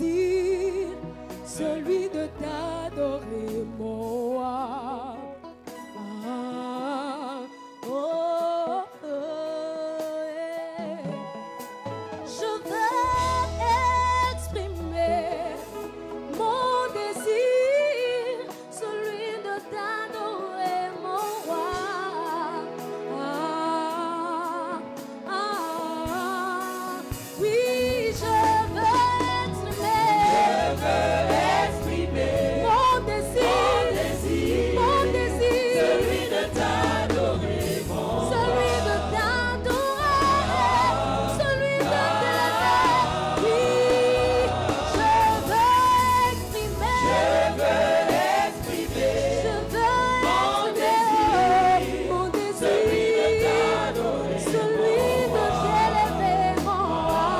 désir, celui de t'adorer, moi. Ah, oh, oh, yeah. Je veux exprimer mon désir, celui de t'adorer, mon roi. Ah, ah, oui, je veux exprimer mon désir, celui de t'adorer, celui de t'adorer, celui de t'élever. Oui, je veux exprimer mon désir, celui de t'adorer, celui de t'élever, mon roi.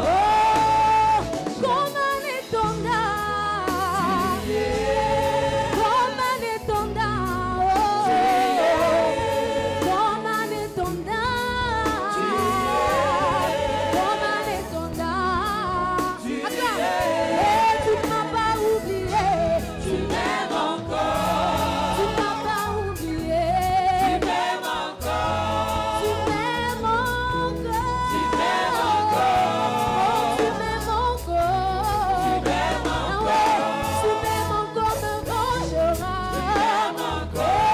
Oh, comme un étendard, comme un étendard, oh, comme un étendard, comme un étendard. Et tu m'as pas oublié, tu m'aimes encore, tu m'as pas oublié, tu m'aimes encore, tu m'aimes encore, tu m'aimes encore, tu m'aimes encore, tu m'aimes encore, tu m'aimes encore, me vengeras, tu m'aimes encore,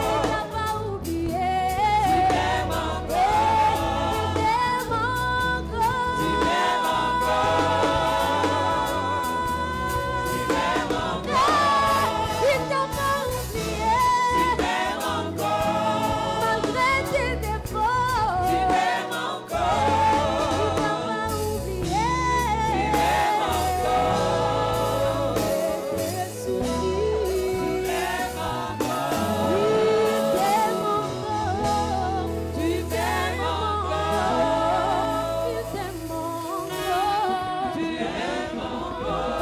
tu m'as pas oublié, tu m'aimes encore, tu m'aimes encore, tu m'aimes il t'a pas oublié, tu m'aimes encore, malgré tes défauts, tu m'aimes encore, il t'a pas oublié, tu m'aimes encore, Jésus, tu m'aimes encore, il t'aime encore, tu m'aimes encore, il t'aime encore, tu m'aimes encore.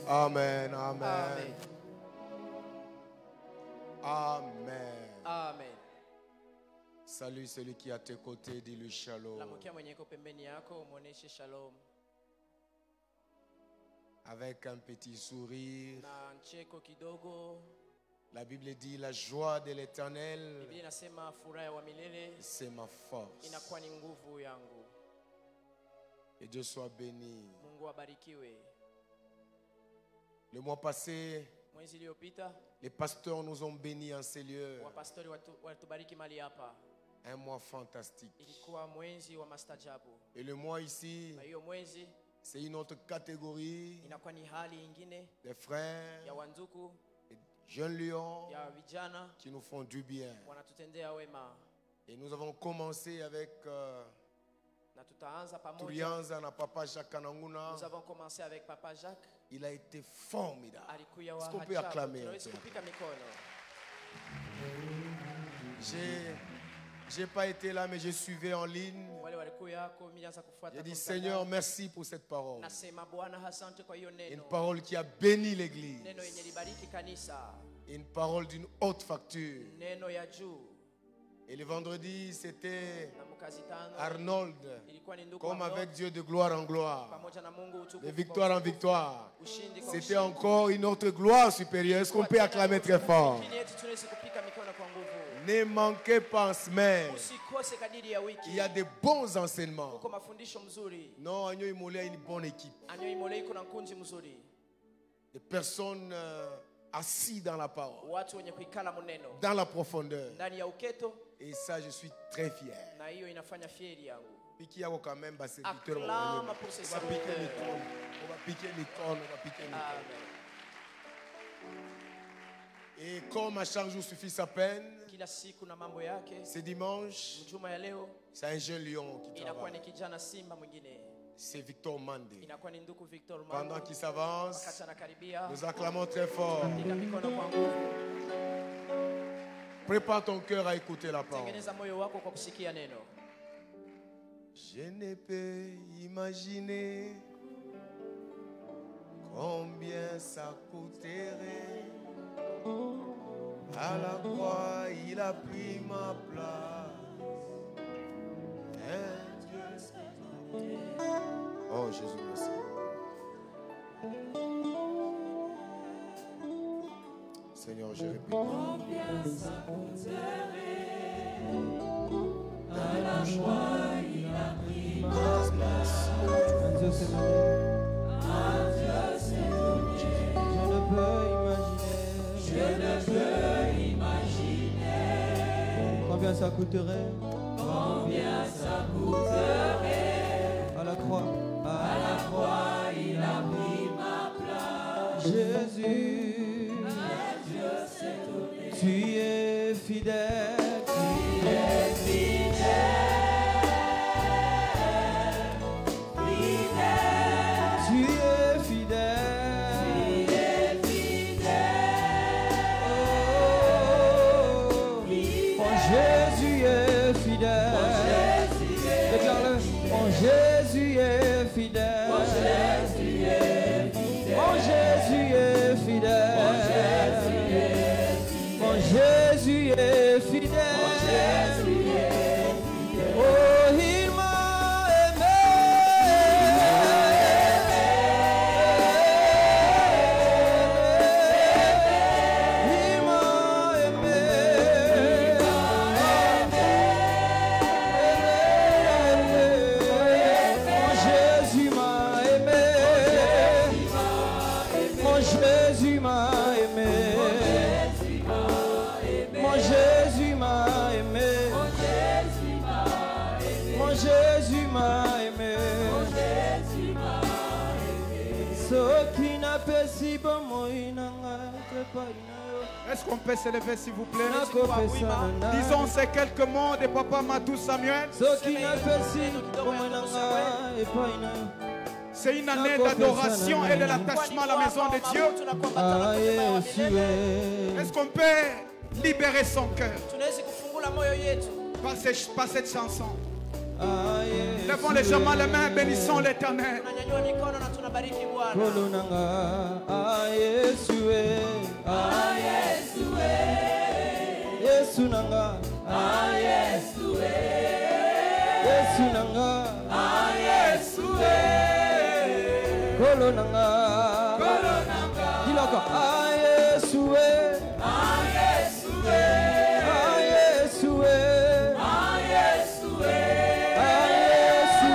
Amen, amen, Amen. amen. Amen. Salut celui qui est à tes côtés, dis-lui shalom. Lamukia mwenye iko pembeni yako muoneshe shalom Avec un petit sourire. na ncheko kidogo. La Bible dit la joie de l'éternel, Biblia inasema furaha wa milele c'est ma force. inakuwa ni nguvu yangu. Et Dieu soit béni. Mungu abarikiwe. Le mois passé, Mwezi iliyopita les pasteurs nous ont bénis en ces lieux. wapastori walitubariki mali hapa. Un mois fantastique. Ilikuwa mwezi wa mastajabu. Et le mois ici, Na hiyo mwezi c'est une autre catégorie inakuwa ni hali ingine des frères, ya wanduku, des jeunes lions ya vijana qui nous font du bien. wanatutendea wema. Et nous avons commencé avec Na tutaanza pamoja. Tulianza na Papa Jacques Kananguna. Nous avons commencé avec Papa Jacques. Il a été formidable. Alikuya wa Est-ce qu'on peut ajabu. acclamer un Tunaweza peu? kupika mikono. J'ai pas été là, mais je suivais en ligne. Wale walikuya yako nilianza kufuata. J'ai dit, kwa Seigneur, mtandao. merci pour cette parole. Nasema Bwana asante kwa hiyo Une neno. parole qui a béni l'Église. Neno yenye libariki kanisa. Une parole d'une haute facture. Neno ya juu. Et le vendredi, c'était Na mkazi tano. Arnold. Ilikuwa ni ndugu Comme Arnold, avec Dieu de gloire en gloire. pamoja na Mungu utukufu. De victoire en victoire. Ushindi kwa C'était ushindi. encore une autre gloire supérieure. Est-ce qu'on peut acclamer très fort? Lakini eti tunaweza kupika mikono kwa nguvu. Ne manquez pas en semaine. Usikose kadiri ya wiki. Il y a de bons enseignements. Uko mafundisho mzuri. Non, Agno Imolé a une bonne équipe. Anyo imole iko na kunji mzuri. Des personnes assises dans la parole, Watu wenye kuikala muneno. dans la profondeur. Ndani ya uketo. Et ça, je suis très fier. Na hiyo inafanya fieri yangu. Piquer quand même, bah, c'est Victor. Acclame pour ses On va piquer serviteurs. l'icône. On va piquer l'icône. On va piquer l'icône. Amen. Et comme à chaque jour suffit sa peine, Kila siku na mambo yake. ce dimanche, Juma ya leo c'est un jeune lion qui inakuwa ni travaille. kijana simba mwingine. C'est Victor Mandé. Inakuwa ni ndugu Victor Mando. Pendant qu'il s'avance, Wakati anakaribia. nous acclamons très fort. Piga mikono kwa nguvu. Prépare ton cœur à écouter la parole. Tengeneza moyo wako kwa kusikia neno. Je ne peux imaginer combien ça coûterait. À la croix, il a pris ma place. Oh Jésus, merci. Seigneur, je répète. Combien ça coûterait. À la croix, il a pris ma place. Un Dieu s'est donné. Un Dieu s'est donné. Je ne peux imaginer combien ça coûterait. Combien ça coûterait. À la croix, À la croix, il a pris ma place. Jésus, Un Dieu s'est donné. tu es fidèle. Tu es fidèle. Fidèle. Tu es fidèle. Tu es fidèle. Oh, mon Jésus est fidèle. Déclare-le. Mon Jésus est fidèle. Mon Jésus est fidèle. Mon Jésus est fidèle. Mon Jésus est fidèle. Oh, il m'a aimé. Il m'a aimé. Mon Jésus m'a aimé. Mon Jésus m'a aimé. Mon Jésus m'a aimé. Mon Jésus m'a aimé. Ce qui n'a pas si bon moi Est-ce qu'on peut se lever s'il vous plaît? n'a Disons ces quelques mots de Papa Matou Samuel. ce qui n'a pas si bon C'est une année d'adoration et de l'attachement à la maison de Dieu. Ah, Jésus. Est-ce qu'on peut libérer son cœur tunaweza kufungula moyo yetu par cette chanson? Ah, Levons légèrement les mains, bénissons l'Éternel. tunanyanyua mikono na tunabariki Bwana. Kolonanga, ah, Yesu, ah, Yesu nanga, Ah, Yesu, Yesu nanga, ah, Yesu, kolonanga, dis-le encore, ah, Yesu, ah, Yesu, ah, Yesu, ah, Yesu, ah, Yesu,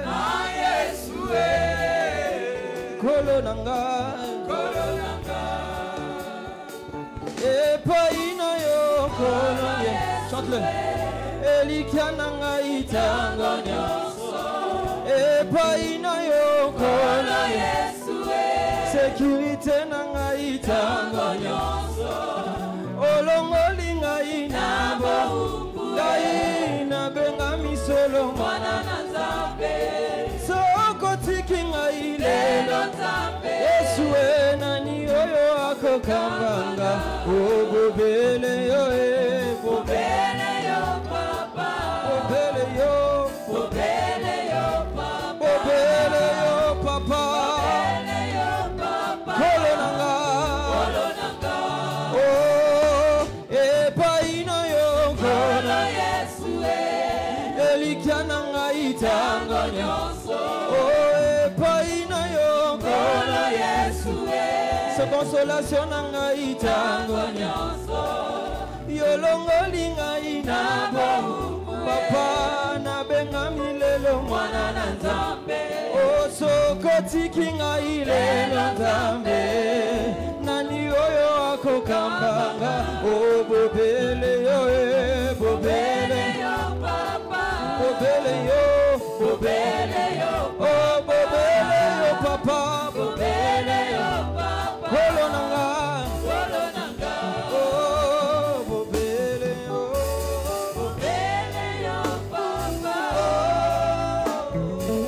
ah, Yesu, kolonanga, Kolonanga, epaina yo kolonge, chante-le, elikananga itango nyonso, epaina yo kolonge, Yesu, sécurité nanga itango nyonso, olongoli ngai na boumbu, ngai nabenga misolo Mwana na Nzambe, sokotiki ngai lelo Nzambe, Yesu nani oyo akokambanga obobele yo Bobele yo papa, bobele yo Bobele yo papa, bobele yo papa Bobele yo papa, kolonanga Kolonanga, oh epai na yo Kola Yesu, elikananga itango nyonso, oh epai na yo Kola Yesu, sa consolation nanga itango nyonso, yolongoli ngai na bomu papa nabenga milelo Mwana na Nzambe, osokotiki ngai lelo Nzambe nani oyo akokambanga obobele yo bobele yo papa, bobele yo Bobele yo oh bobele yo papa Bobele yo papa, kolonanga Kolonanga, oh bobele yo Bobele yo papa,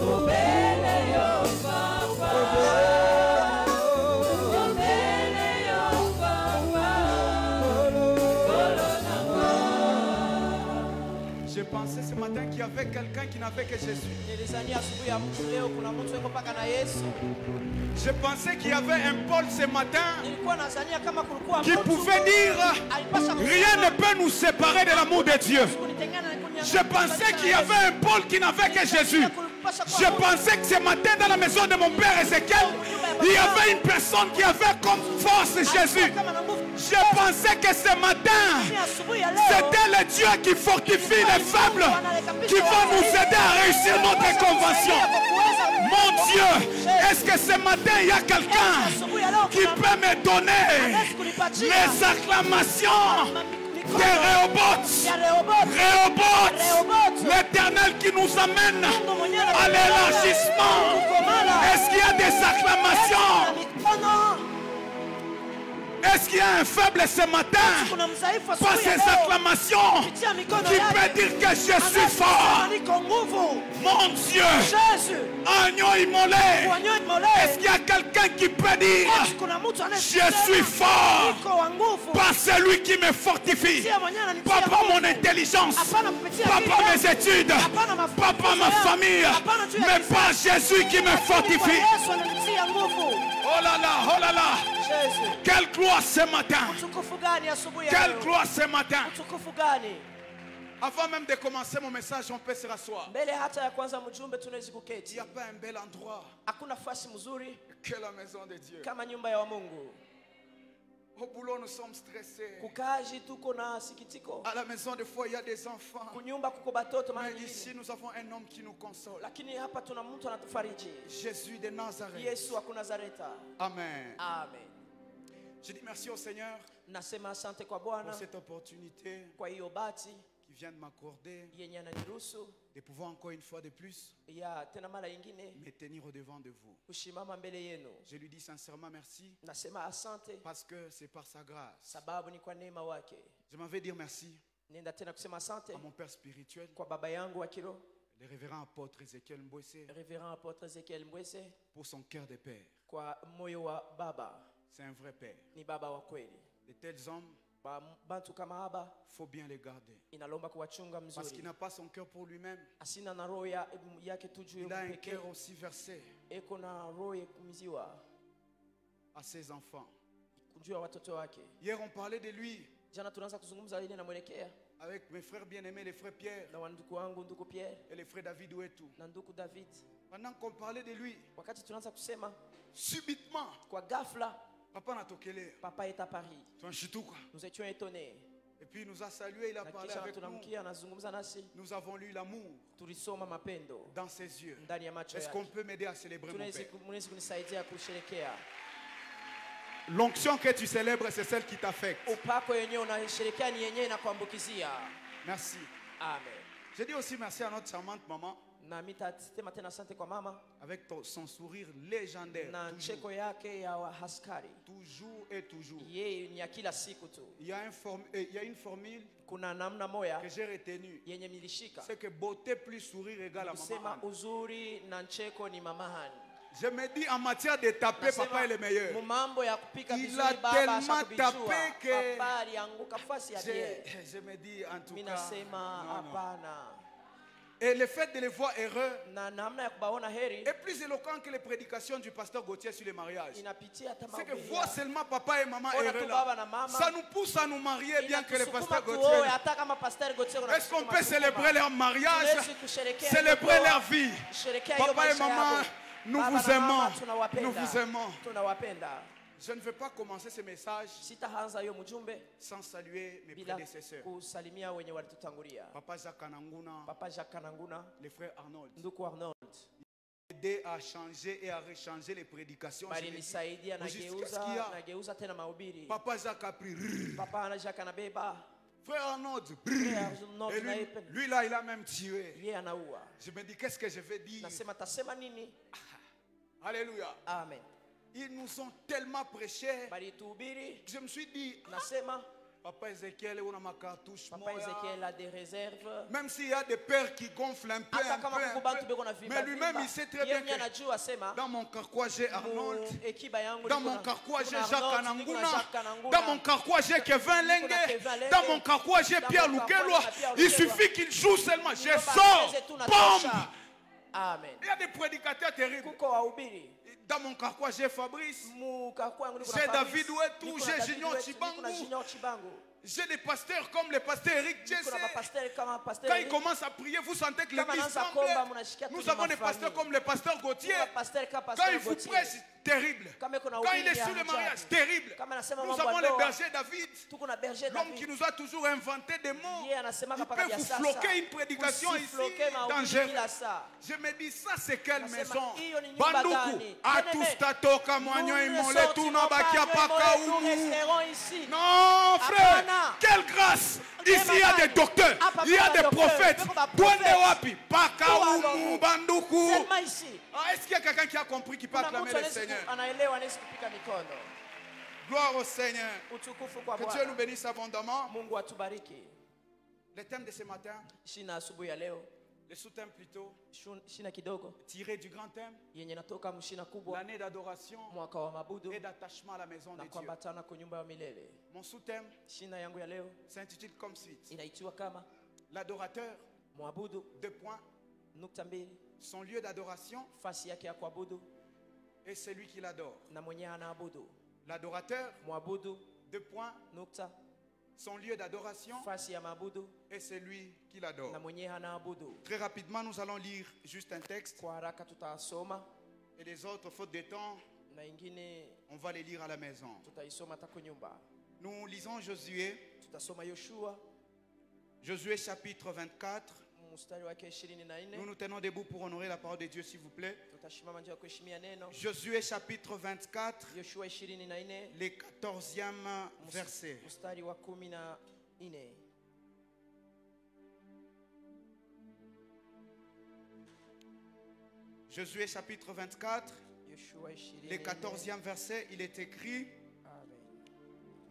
Bobele yo papa, Bobele yo papa, Kolonanga, pensais ce matin qu'il y avait quelqu'un qui n'avait que Jésus. Nilizania asubuhi ya mtu leo kuna mtu yuko paka na Yesu. Je pensais qu'il y avait un Paul ce matin Nilikuwa nadhania kama kulikuwa qui mtu pouvait dire alipasha rien ne peut nous séparer de l'amour de Dieu. kunitengana na kuniangusha. Je pensais qu'il y avait un Paul qui n'avait que Jésus. Je pensais que ce matin dans la maison de mon père Ézéchiel, il y avait une personne qui avait comme force Jésus. Je pensais que ce matin, c'était le Dieu qui fortifie les faibles, qui va nous aider à réussir notre convention. Mon Dieu, est-ce que ce matin il y a quelqu'un qui peut me donner les acclamations de Rehoboth, l'Éternel qui nous amène à l'élargissement? Est-ce qu'il y a des acclamations? Est-ce qu'il y a un faible ce matin par ces acclamations qui peut dire que je suis fort? Mon Dieu, agneau immolé. Est-ce qu'il y a quelqu'un qui peut dire je suis fort par celui qui me fortifie? Pas par mon intelligence, pas par mes études, pas par ma famille, mais par Jésus qui me fortifie. Oh là là, oh là là. Quelle gloire ce matin! Quelle gloire ce matin! Avant même de commencer mon message, on peut se rasseoir. Il n'y a pas un bel endroit que la maison de Dieu. Au boulot, nous sommes stressés. À la maison, des fois, il y a des enfants. Mais ici, nous avons un homme qui nous console. Jésus de Nazareth. Amen. Amen. Je dis merci au Seigneur Nasema asante kwa pour Bwana cette opportunité kwa hiyo bahati qui vient de m'accorder yenye ananiruhusu de pouvoir encore une fois de plus ya tena mara nyingine me tenir au devant de vous. kushimama mbele yenu. Je lui dis sincèrement merci Nasema asante parce que c'est par sa grâce. sababu ni kwa neema wake. Je m'en vais dire merci Nenda tena kusema asante à mon père spirituel, kwa baba yangu wa kiroho, le révérend apôtre Ézéchiel Mbwese, Révérend Apôtre Ezekiel Mbwese, pour son cœur de père. kwa moyo wa baba. C'est un vrai père. Ni baba wa kweli. De tels hommes, Bantu kama haba faut bien les garder. inalomba kuwachunga Parce qu'il mzuri. n'a pas son cœur pour lui-même. Asina na roho yake tu juu Il a un pekee. cœur aussi versé Eko na roho ya kumiziwa à ses enfants. kujua watoto wake. Hier, on parlait de lui Jana tunaanza kuzungumza ile na mwelekea avec mes frères bien-aimés, les frères Pierre na wandugu wangu, ndugu Pierre et les frères David Ouetou. na ndugu David. Pendant qu'on parlait de lui, Wakati tunaanza kusema, subitement, kwa ghafla papa n'a toqué. papa est à Paris. Nous étions étonnés. Et puis il nous a salué, il a Na parlé kisha avec nous. tunamkia anazungumza nasi. Nous avons lu l'amour Tulisoma mapendo dans ses yeux. ndani ya macho Est-ce qu'on yake. peut m'aider à célébrer mon Tunaweza père? kunisaidia kusherekea. L'onction que tu célèbres, c'est celle qui t'affecte. Upako yenyewe unasherekea ni yenyewe inakuambukizia. Merci. Amen. Je dis aussi merci à notre charmante maman Na mitasema tena asante kwa mama avec son sourire légendaire. na Toujours, cheko yake ya wahaskari. toujours et toujours. Yeye ni ya kila siku tu. Il y a une formule Kuna namna moya que j'ai retenue. yenye milishika. C'est que beauté plus sourire égale à Kusema maman. uzuri na ncheko ni mama Hani. Je me dis en matière de taper, papa est le meilleur. Mumambo ya kupika Il vizuri a baba tellement ashakubijua. tapé que- Papa alianguka fasi ya die. Je me dis en tout Mimi cas. nasema non, non. hapana. Et le fait de les voir heureux Na namna ya kubaona heri est plus éloquent que les prédications du pasteur Gauthier sur les mariages. inapitia hata C'est que mahubiri voir ya- seulement papa et maman Ona tu heureux baba là, na mama. ça nous pousse à nous marier bien que le Inatusukuma pasteur tuoe, Gauthier. hata kama pastor Gauthier kuna Est-ce qu'on kusukuma peut sukuma. célébrer leur mariage, Tunaweza kusherekea célébrer hiyo leur vie? kusherekea hiyo Papa et maisha maman, yao. nous Baba vous na mama, aimons. tunawapenda. Nous vous aimons. Tunawapenda. Je ne veux pas commencer ce message Sitaanza hiyo mjumbe sans saluer mes bila prédécesseurs. kusalimia wenye walitutangulia. Papa Jacques Ananguna, Papa Jacques Kananguna, les frères Arnold. ndugu Arnold. Aider à changer et à rechanger les prédications. Je me dis, Balinisaidia au juste, qu'est-ce qu'il y a? nageuza tena mahubiri. Papa Jacques a pris. Papa Jacques anabeba, Frère Arnold. Frère Arnold Et na lui, yeye lui là, il a même tiré. yeye anaua. Je me dis, qu'est-ce que je vais dire? Nasema tasema nini? Alléluia. Amen. Ils nous ont tellement prêché. Balituhubiri, Je me suis dit, nasema Papa Ezekiel, on a ma cartouche. Papa Ezekiel a des réserves. Même s'il y a des pères qui gonflent un peu, mais lui-même il sait très bien que dans mon carquois j'ai Arnold, dans mon carquois j'ai Jacques Ananguna, dans mon carquois j'ai Kevin Lengue, dans mon carquois j'ai Pierre Lukelwa. Il suffit qu'il joue seulement, je sors, bombe. Amen. Il y a des prédicateurs terribles. Dans mon carquois j'ai Fabrice, j'ai David Ouetou, j'ai Junior Chibangu. J'ai des pasteurs comme le pasteur Eric Jesse. Quand ils commencent à prier, vous sentez que l'église tremble. Nous avons des pasteurs comme le pasteur Gauthier. Quand il vous prêche, terrible. Quand il est sur le mariage, terrible. Nous avons le berger David, l'homme qui nous a toujours inventé des mots. Il peut vous floquer une prédication ici, dangereux. Je me dis, ça c'est quelle maison? Bandoukou, Atustato, Kamoignon, Imole, Tuna, Bakia, Pakaoumou. Non, frère. Quelle grâce! Ici il y a des docteurs, il y a des prophètes. Wapi, Pakaoumou, Bandoukou. Est-ce qu'il y a quelqu'un qui a compris qui peut acclamer le Seigneur? Gloire au Seigneur. Que Dieu nous bénisse abondamment. Le thème de ce matin, le sous-thème plutôt, tiré du grand thème, l'année d'adoration et d'attachement à la maison de Dieu. Mon sous-thème s'intitule comme suite. L'adorateur, 2 points, son lieu d'adoration et celui qui l'adore. L'adorateur, 2 points, son lieu d'adoration et celui qui l'adore. Très rapidement, nous allons lire juste un texte. Et les autres, faute de temps, on va les lire à la maison. Nous lisons Josué. Josué chapitre 24. Nous nous tenons debout pour honorer la parole de Dieu, s'il vous plaît. Josué chapitre 24, les 14e versets. Josué chapitre 24, les 14e versets, il est écrit: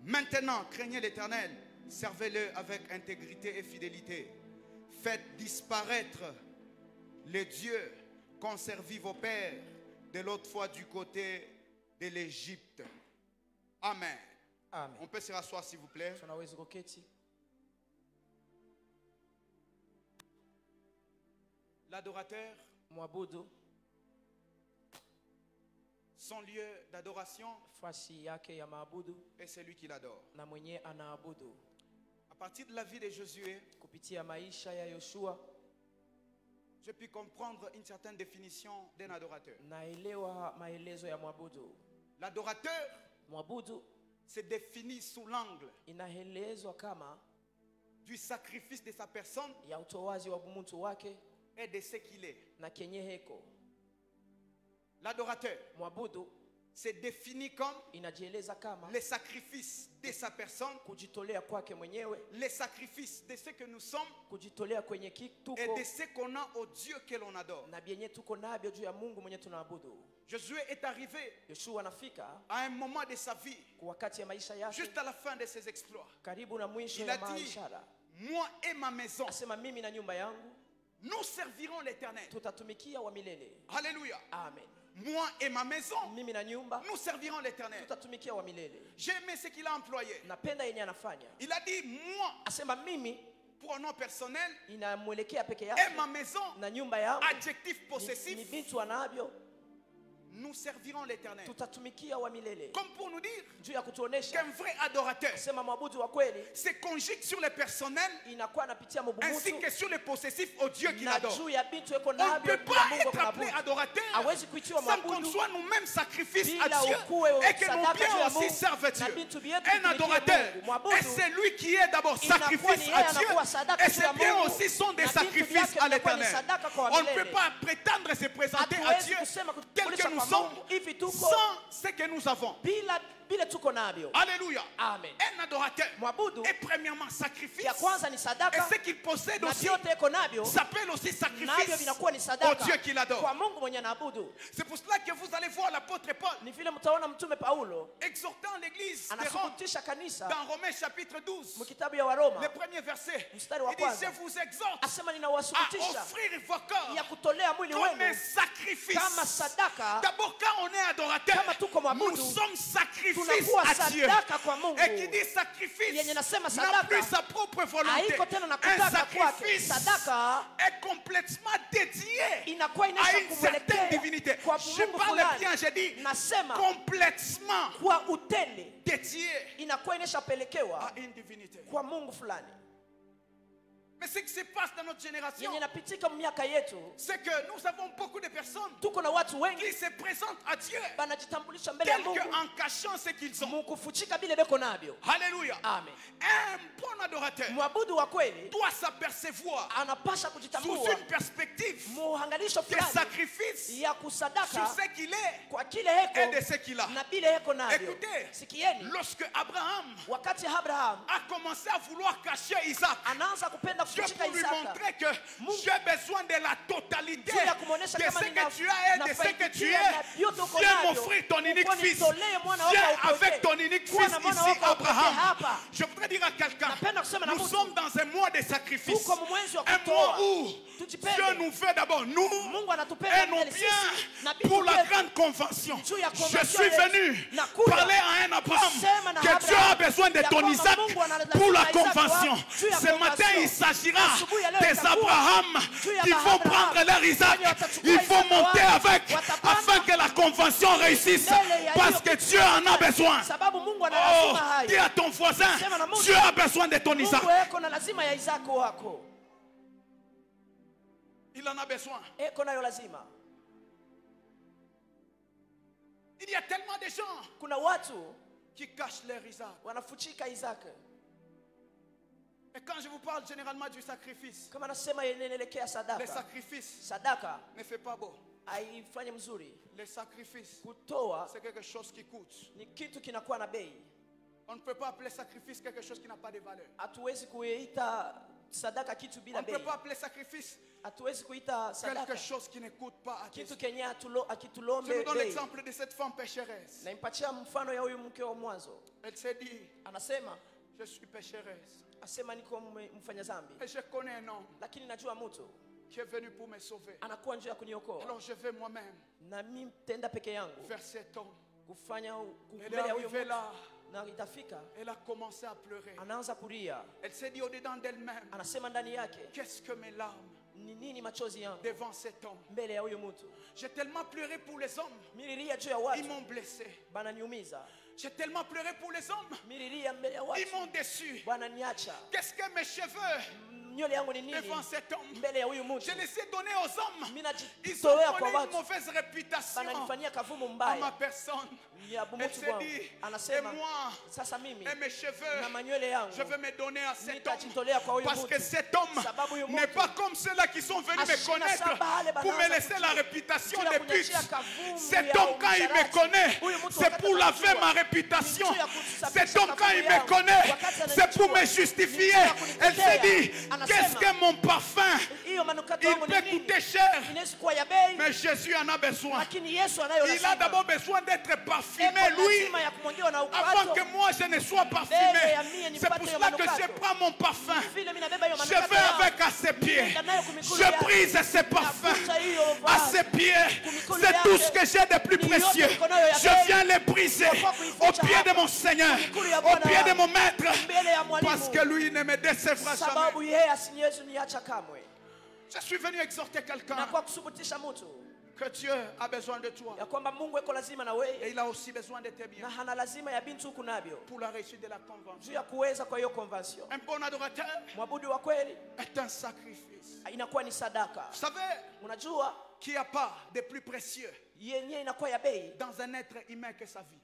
Maintenant, craignez l'Éternel, servez-le avec intégrité et fidélité. Faites disparaître les dieux qu'ont servi vos pères de l'autre fois du côté de l'Égypte. Amen. Amen. On peut se rasseoir s'il vous plaît. L'adorateur, son lieu d'adoration est celui qui l'adore. À partir de la vie de Josué, j'ai pu comprendre une certaine définition d'un adorateur. L'adorateur se définit sous l'angle du sacrifice de sa personne et de ce qu'il est. L'adorateur se définit comme les sacrifices de sa personne, les sacrifices de ce que nous sommes et de ce qu'on a au Dieu que l'on adore. Josué est arrivé à un moment de sa vie, juste à la fin de ses exploits. Il a dit: moi et ma maison, nous servirons l'Éternel. Alléluia. Amen. Moi et ma maison, nous servirons l'Éternel. J'ai aimé ce qu'il a employé. Il a dit: moi, pour un nom personnel, et ma maison, adjectif possessif, nous servirons l'Éternel. Comme pour nous dire qu'un vrai adorateur se conjugue sur le personnel ainsi que sur le possessif au Dieu qu'il adore. On ne peut pas être appelé adorateur sans qu'on soit nous-mêmes sacrifice à Dieu et que nos biens aussi servent Dieu. Un adorateur est celui qui est d'abord sacrifice à Dieu et ses biens aussi sont des sacrifices à l'Éternel. On ne peut pas prétendre se présenter à Dieu tel que nous sommes sans ce que nous avons. bile tuko nabyo. Alléluia. Amen. Un adorateur Mwabudu est premièrement sacrifice. ya kwanza ni Et sadaka, ce qu'il possède na aussi vyote eko nabyo s'appelle aussi nabyo sacrifice vinakuwa ni au sadaka Dieu qui l'adore. kwa Mungu mwenye naabudu. C'est pour cela que vous allez voir l'apôtre Paul Ni vile mtaona mtume Paulo exhortant l'église de Rome anasukutisha kanisa dans Romains chapitre 12, mkitabu ya Waroma le premier verset. mstari wa Il dit, kwanza je vous exhorte asema à ninawasukutisha offrir vos corps ya kutolea mwili comme un wenu sacrifice. kama sadaka. D'abord, quand on est adorateur, Kama tuko mwabudu, nous sommes sacrifices tunakuwa à Dieu. sadaka kwa Mungu. Et qui dit sacrifice Yenye nasema n'a sadaka, plus sa propre volonté. haiko tena na Un kutaka kwake. sacrifice Sadaka est complètement dédié inakuwa à inaisha une certaine kumwelekea divinité. kwa Je Mungu parle fulani. bien, j'ai dit Nasema complètement kwa utende dédié inakuwa inashapelekewa à une divinité. kwa Mungu fulani. Mais ce qui se passe dans notre génération, Yenye napitika miaka yetu, c'est que nous avons beaucoup de personnes tuko na watu qui wengi se présentent à Dieu banajitambulisha mbele ya tel Mungu qu'en cachant ce qu'ils ont. mukufuchika bile beko nabyo. Alléluia. Amen. Un bon adorateur Mwabudu wa kweli doit s'apercevoir anapasha sous kujitambua une perspective muangalisho de fulani sacrifice ya sur kusadaka ce qu'il est kwa kile et heko de ce qu'il a. na bile heko nabyo. Écoutez, Sikieni, lorsque Abraham wakati Abraham a commencé à vouloir cacher Isaac, anaanza kupenda Dieu kufuchika pour lui Isaka, montrer que j'ai besoin de la totalité Juu ya kumwonyesha de kama ce que tu as et de ce que tu nafaidikia na vyote es. uko Viens navyo. m'offrir ton unique Uko fils. nitolee mwana wako Viens upokee. avec ton unique Kuwa fils na mwana ici, wako upokee Abraham. hapa. Je voudrais dire à quelqu'un, Napenda kusema na nous mtu. sommes dans un mois de sacrifice. Tuko mwezi wa Un kutoa. mois où Tujipende. Dieu nous veut d'abord, nous, Mungu anatupenda et non mbele bien sisi na vitu pour la vyetu. grande convention. Juu ya Je convention suis yetu. venu Nakuja parler à un Abraham kusema na que Dieu Abraham a besoin de ya ton kwamba Isaac Mungu ana pour la lazima Isaac convention. wa- juu ya Ce matin, convention. il s'agira Asubuhi ya leo des itakuwa Abraham juu ya qui vont Abraham. prendre leur Isaac. Wenye watachukua Il faut Isaac monter wao. avec Watapanda. afin que la convention réussisse Mbele ya parce hiyo que Dieu en a besoin. sababu Mungu ana Oh, lazima dis hayo. à ton voisin, Sema na Mungu. Dieu a besoin de ton Isaac. Mungu eko na lazima ya Isaka wako. Il en a besoin. Eko nayo lazima. Il y a tellement de gens Kuna watu qui cachent leur Isaac. wanafuchika Isaka. Et quand je vous parle généralement du sacrifice, Kama nasema inaelekea le sadaka. sacrifice Sadaka ne fait pas beau. haifanye mzuri. Le sacrifice, Kutoa c'est quelque chose qui coûte. ni kitu kinakuwa na bei. On ne peut pas appeler sacrifice quelque chose qui n'a pas de valeur. Hatuwezi kuita sadaka kitu On bila ne peut bei. pas appeler sacrifice Hatuwezi kuita sadaka quelque chose qui ne coûte pas à kitu Dieu. kenye Je akitulombe vous donne bei. l'exemple de cette femme pécheresse. Naimpatia mfano ya huyu mke wa mwanzo. Elle s'est dit, Anasema je suis pécheresse. asema niko mfanya dhambi, Et je connais un homme lakini najua mtu qui est venu pour me sauver. anakuwa njia ya kuniokoa, Alors je vais moi-même na mimi tenda peke yangu vers cet homme. kufanya Elle est mbele ya huyo arrivée mtu, là. na itafika Elle a commencé à pleurer. anaanza kulia. Elle s'est dit au-dedans d'elle-même, Anasema ndani yake, qu'est-ce que mes larmes ni nini machozi yangu devant cet homme. mbele ya huyo mtu. J'ai tellement pleuré pour les hommes. Mililia juu ya Ils watu m'ont blessé. bananiumiza, J'ai tellement pleuré pour les hommes. mililia mbele ya Ils watu m'ont déçu. bananiacha. Qu'est-ce que mes cheveux Nywele yangu ni nini devant cet homme? mbele ya huyu mtu? Je les ai donnés aux hommes. Mimi Ils ont najitolea kwa donné une watu, mauvaise réputation bananifanyia kavumu à ma mbaya personne. ya Elle bumutu s'est kwangu. dit, et Anasema moi, sasa mimi et mes cheveux, na manywele yangu je vais me donner à cet homme. nitajitolea kwa huyu Parce que mtu, cet homme sababu huyu n'est mtu pas comme ceux-là qui sont venus me ashina connaître saba wale pour me banaanza laisser la réputation kila de pute. kunyachia kavumu Cet ya homme, quand il me usharati. connaît, Huyu mtu c'est wakati pour laver anajua, ma réputation. ni juu ya kusafisha Cet homme, quand kavumu il me yangu. connaît, Wakati c'est pour ananijua, me justifier. ni juu ya Elle s'est kunitetea. dit, Anasema, qu'est-ce que mon parfum, hiyo manukato il yangu ni peut nini? coûter cher. Inaweza kuwa ya bei, Mais Jésus en a besoin. lakini Yesu anayo Il a lazima. d'abord besoin d'être parfumé, Eko lui, lazima ya kumwagiwa na avant upato. que moi je ne sois Mbele parfumé. ya mie C'est pour nipate cela hiyo que je manukato. prends mon parfum. Vile mimi nabeba hiyo Je manukato vais yangu. avec à ses pieds. Nenda nayo kumikulu Je yake. brise ses parfums Navuta hiyo à vazi. ses pieds. Kumikulu C'est yake. tout ce que j'ai de plus Ni yote précieux. niko nayo ya Je bei. viens les briser Kwa au kuificha pied de hapa. mon Seigneur, Kumikulu ya au Bwana pied de wangu. mon Maître, Mbele ya mwalimu. parce que lui ne me décevra Sababu jamais. yeye asiniwezi niacha kamwe. Je suis venu exhorter quelqu'un Na kwa kusubutisha mtu que Dieu a besoin de toi ya kwamba Mungu eko lazima na et wewe, il a aussi besoin de tes na biens hana lazima ya bintu huku navyo pour la réussite de la juu convention. ya kuweza kwa hiyo convention. Un bon adorateur Mwabudu wa kweli est un sacrifice. inakuwa ni sadaka. Vous savez Unajua qu'il n'y a pas de plus précieux yenyewe inakuwa ya bei dans un être humain que sa vie.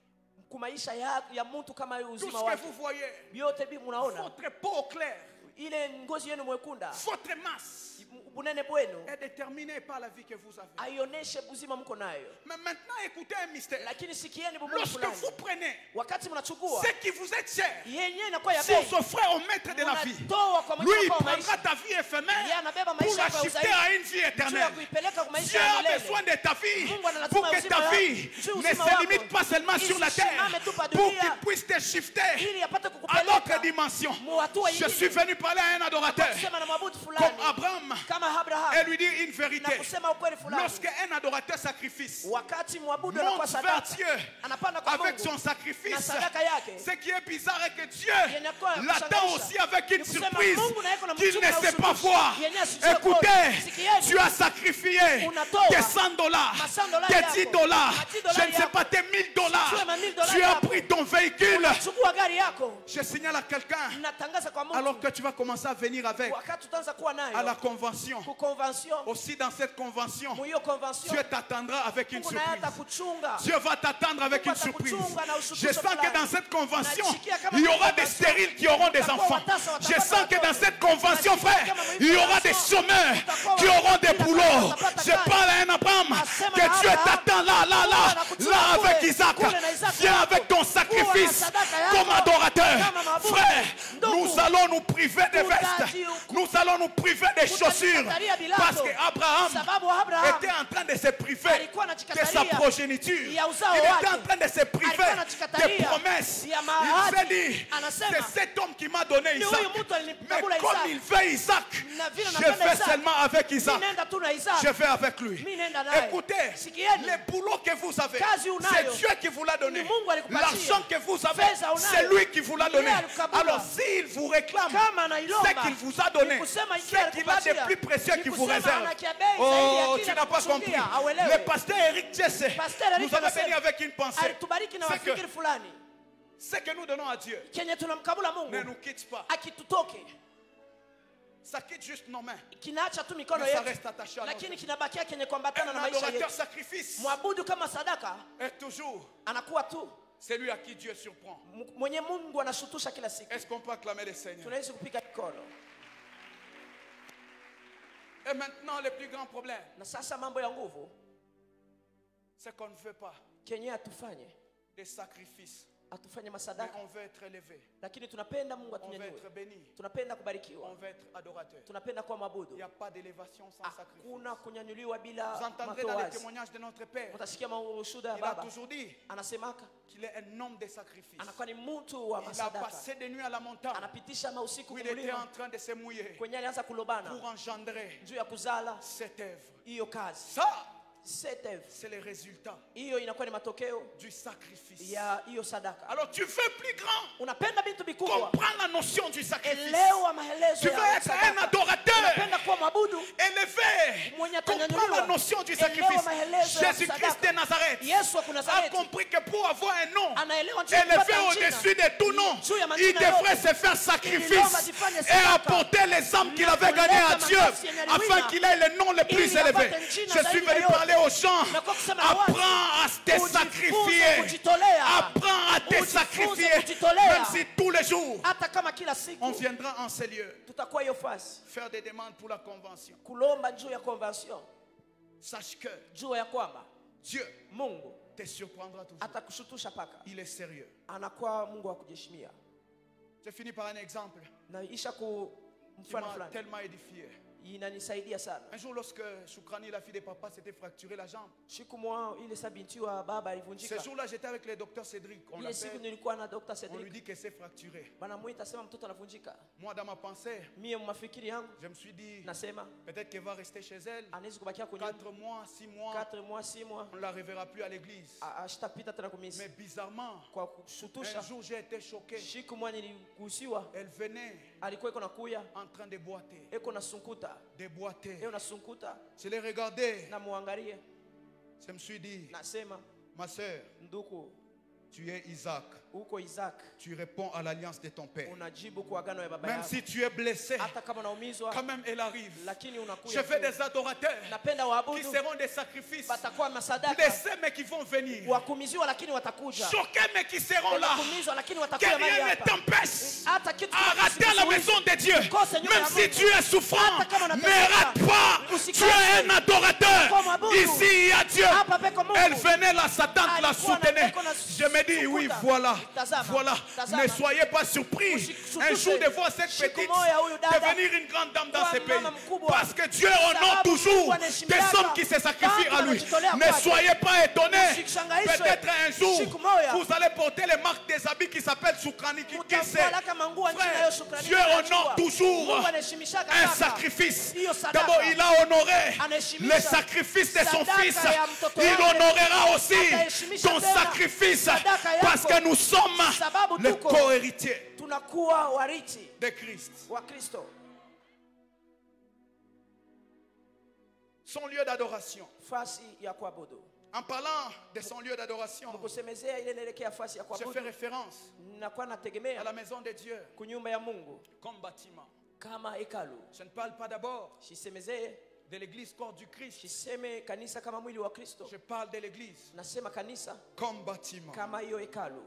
kumaisha ya mtu kama Tout uzima ce que wake. vous voyez, Vyote bi munaona votre peau claire, ile ngozi yenu mwekunda, votre masse, bunene bwenu est déterminé par la vie que vous avez. aioneshe buzima mko nayo. Mais maintenant, écoutez un mystère. Lakini sikieni bumungu Lorsque fulani. vous prenez Wakati mnachukua ce qui vous est cher yenyewe inakuwa ya pour bei. s'offrir au maître de la vie, Mnatoa kwa lui, mwenye il kwa prendra maisha. ta vie Yeye éphémère anabeba pour maisha la yako ya shifter uzaifu. à une vie Juu ya éternelle. kuipeleka kwa maisha Dieu ya a milele. besoin de ta vie Mungu ana pour lazima que uzima ta wako. vie Juu ne uzima se wako. limite pas seulement sur la terre, Isisimame tu pa pour dunia. qu'il puisse te shifter Ili apate à kukupeleka d'autres dimensions. mu hatua Je ingine. suis venu parler à un adorateur Kusema na mwabudu fulani. comme Abraham Kama et Abraham. lui dire une vérité. Na kusema ukweli fulani. Lorsqu'un adorateur sacrifice Wakati mwabudu anakuwa monte vers sadaka. Dieu Anapanda kwa avec Mungu. son Na sacrifice, sadaka yake. ce qui est bizarre est que Dieu Yenyakuwa l'attend kushangaisha. aussi avec une Ni kusema surprise Mungu na yeko na qu'il mchungu ne na sait pas usukushi. voir. Yenye asijue Écoutez, kuona. Sikieni. tu as sacrifié Unatoa. tes $100, $100 tes yako. $10, $10 je ne sais yako. pas, tes $1000. Sijue ma $1000 Tu as yako. pris ton véhicule. Chukua gari yako. Je signale à quelqu'un, Natangaza kwa Mungu. alors que tu vas commencer à venir avec Wakati utaanza kuwa nayo. à la convention. Ku convention. Aussi dans cette convention, Mu hiyo convention. Dieu t'attendra avec une Mungu naye surprise. atakuchunga. Dieu va t'attendre avec Mungu une surprise. atakuchunga na ushukisho Je sens que fulani. dans cette convention, Najisikia kama il y aura kwenye des convention, stériles qui auront des utakuwa enfants. watasa, watapata Je sens que dans watoto. cette convention, Najisikia frère, kama mwenye il y aura des convention, chômeurs utakuwa qui auront des watapata boulots. watapata Je kazi. parle à un Abraham Nasema que na Dieu Abraham, t'attend là, Mungu là anakuchunga avec kule, Isaac. kule na Isaac Viens wako. avec ton Kuwa na sacrifice sadaka yako. comme adorateur. Kama mabudu. Frère, Ndugu. nous allons nous priver des vestes. Utaji- Nous allons nous priver des chaussures. Utajikatalia bilato. Parce qu'Abraham Sababu Abraham était en train de se priver alikuwa de anajikatalia sa progéniture. ya uzao Il était wake. en train de se priver Alikuwa anajikatalia des promesses. ya Il mahadi. s'est dit, Anasema, c'est cet homme qui m'a donné ni Isaac. huyu mtu Mais alinichagula comme Isaac. il veut Isaac, Na vile je napenda vais Isaac. seulement avec Isaac. Mi nenda tu na Isaac. Je vais avec lui. Mi nenda naye. Écoutez, Sikieni. les boulots que vous avez, Kazi unayo. c'est Dieu qui vous l'a donné. Ni Mungu alikupatia. L'argent que vous avez, Fedha unayo. c'est lui qui vous l'a Ni donné. yeye alikukabula. Alors s'il vous réclame, Kama anailomba, ce qu'il vous a donné, ni kusema ce qu'il a alikupatia. de plus précieux Ni qui vous kusema réserve. anakia bei zaidi ya Oh, kile tu n'as pas compris. kukusudia. Hauelewi. Le pasteur Eric Jesse Pasteur Eric nous avait anasema, béni avec une pensée. alitubariki na C'est que wafikiri fulani. ce que nous donnons à Dieu Kenye tunamkabula ne Mungu nous quitte pas. akitutoke Ça quitte juste nos mains. kinaacha tu mikono Mais ça yetu, reste attaché à lakini notre. kinabakia kenye kuambatana Un na maisha adorateur yetu. sacrifice Mwabudu kama sadaka est toujours anakuwa tu celui à qui Dieu surprend. mwenye Mungu anashutusha kila siku. Est-ce qu'on peut acclamer le Seigneur? Tunaweza kupiga mikono. Et maintenant, le plus grand problème, Na sasa mambo ya nguvu c'est qu'on ne veut pas kenye atufanye des sacrifices, atufanye mais masadaka, on veut être élevé, lakini tunapenda Mungu on veut atunyanyue, être béni, tunapenda on kubarikiwa, veut être adorateur. tunapenda kuwa Il mabudu. n'y a pas d'élévation sans sacrifice. Hakuna kunyanyuliwa Vous bila entendrez dans les matoazi. témoignages de notre Père, Utasikia ushuhuda ya il a baba toujours dit anasemaka qu'il est un homme de sacrifice. anakuwa ni mtu wa Il a masadaka, passé des nuits à la montagne anapitisha mausiku où il était en kumlima train de se mouiller kwenye alianza kulobana pour engendrer juu ya kuzala cette œuvre. hiyo kazi. Ça, Cette œuvre c'est le résultat hiyo inakuwa ni matokeo du sacrifice. ya hiyo sadaka. Alors tu veux plus grand, Unapenda vitu vikubwa, comprends la notion du sacrifice. elewa maelezo Tu veux ya être un sadaka. adorateur Unapenda kuwa mwabudu, élevé, mwenye comprends atanyanyuliwa. la notion du Elewa sacrifice. maelezo ya Jésus-Christ sadaka. de Nazareth Yesu wa a Nazareti compris que pour avoir un nom anaelewa njia ya kupata élevé jina. au-dessus de tout nom, Juu ya il majina devrait yote. se faire sacrifice et apporter les âmes qu'il avait gagnées à Dieu afin qu'il ait le nom le plus élevé. Je suis venu parler aux gens. Apprends à te sacrifier. Apprends à te sacrifier. Même si tous les jours hata kama kila siku on viendra en ces lieux tutakuwa hiyo fasi faire des demandes pour la convention. kulomba juu ya convention, Sache que juu ya kwamba Dieu Mungu te surprendra toujours. atakushutusha paka, Il est sérieux. anakuwa Mungu wa kujiheshimia. Je finis par un exemple Naisha ku qui mfano m'a fulani tellement édifié. inanisaidia sana. Un jour, lorsque Choukrani, la fille de papa, s'était fracturé la jambe, Siku mwa ile sabinti wa baba alivunjika, ce jour-là, j'étais avec le docteur Cédric. On ile siku l'appelle, nilikuwa na Dr. on lui Cedric, dit que c'est fracturé. banamuita sema mtoto anavunjika. Moi, dans ma pensée, Mie mmafikiri yangu je me suis dit, nasema peut-être qu'elle va rester chez elle. anaweza kubakia kwenye 4 mois, 6 mois, 4 mois 6 mois on ne la reverra plus à l'église. ashtapita tena Mais kumisi. bizarrement, Kwa kushutusha, un jour, j'ai été choqué. siku mwa niligusiwa, Elle venait alikuwa iko nakuya en train de boiter. eko na sunkuta, De boiter. eko na sunkuta, Je l'ai regardé. na muangalie, Je me suis dit, nasema ma soeur, nduku, Tu es Isaac. Uko Isaac. Tu réponds à l'alliance de ton père. Unajibu kwa agano ya baba Même yako. si tu es blessé, Hata kama unaumizwa, quand même elle arrive. lakini unakuja. Je veux des adorateurs Napenda qui waabudu seront des sacrifices. watakuwa masadaka. Blessés mais qui vont venir. Wakumiziwa lakini watakuja. Choqués mais qui seront là. Wakumizwa lakini Que watakuja mahali rien ne hapa. t'empêche Hata kitu à rater la maison de Dieu. Même si tu es souffrant, Hata kama ne unateseka, rate pas. Tu es un adorateur. Ici il y a Dieu. Hapa peko Mungu. Elle venait là, Satan la Alikuwa soutenait. anapeko na Je me dis, oui, sukuta. voilà. Tazama, Voilà. tazama. Ne soyez pas surpris un jour de voir cette Siku petite moja huyu dada devenir une grande dame dans kuwa ce pays. mama mkubwa. Parce que Dieu honore Sababu toujours Mungu anaheshimiaka. des hommes qui se sacrifient à Watu lui. wanajitolea Ne kwake. soyez pas étonnés. Msishangaishwe. Peut-être un jour, Siku moja. vous allez porter les marques des habits qui s'appellent Soukrani. Qui sait? Mtavala kama nguo nchi Frère, nayo shukrani. Dieu honore toujours Mungu anaheshimishaka un kaka. sacrifice. Hiyo sadaka. D'abord, il a honoré Anaheshimisha le sacrifice de son sadaka fils. ya mtoto Il wake. honorera aussi Ataheshimisha ton tena sacrifice. sadaka yako. Parce que nous sommes Sababu les tuko. co-héritiers Tunakuwa warithi de Christ. wa Kristo. Son lieu d'adoration. Fasi ya kuabudu. En parlant de son lieu d'adoration, Kusemezea ile inaelekea fasi ya je fais kuabudu. référence Nakuwa à nategemea la maison de Dieu kunyumba ya Mungu comme bâtiment. kama hekalu. Je ne parle pas d'abord Sisemezee, de l'église corps du Christ. siseme kanisa kama mwili wa Kristo. Je parle de l'église Nasema kanisa comme bâtiment. kama hiyo hekalu.